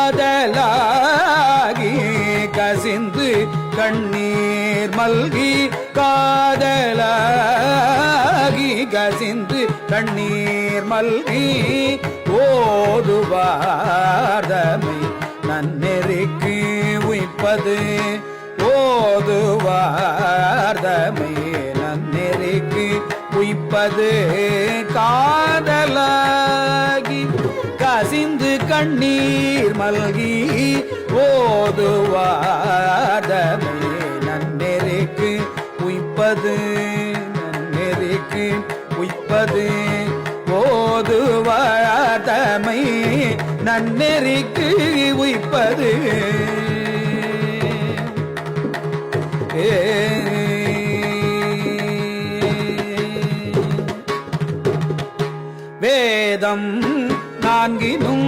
காதலாகி கசிந்து கண்ணீர் மல்கி காதலாகி கசிந்து கண்ணீர் மல்கி ஓதுவார்தமை நன்னெறிக்கு உய்ப்பது ஓதுவார்தமை நன்னெறிக்கு உய்ப்பது காதலாகி கசிந்து கண்ணீர் மல்கி ஓதுவார்தமை நன்னெறிக்கு உய்ப்பது நன்னெறிக்கு உய்ப்பது ஓதுவார்தமை நன்னெறிக்கு உய்ப்பது வேதம் நான்கினும்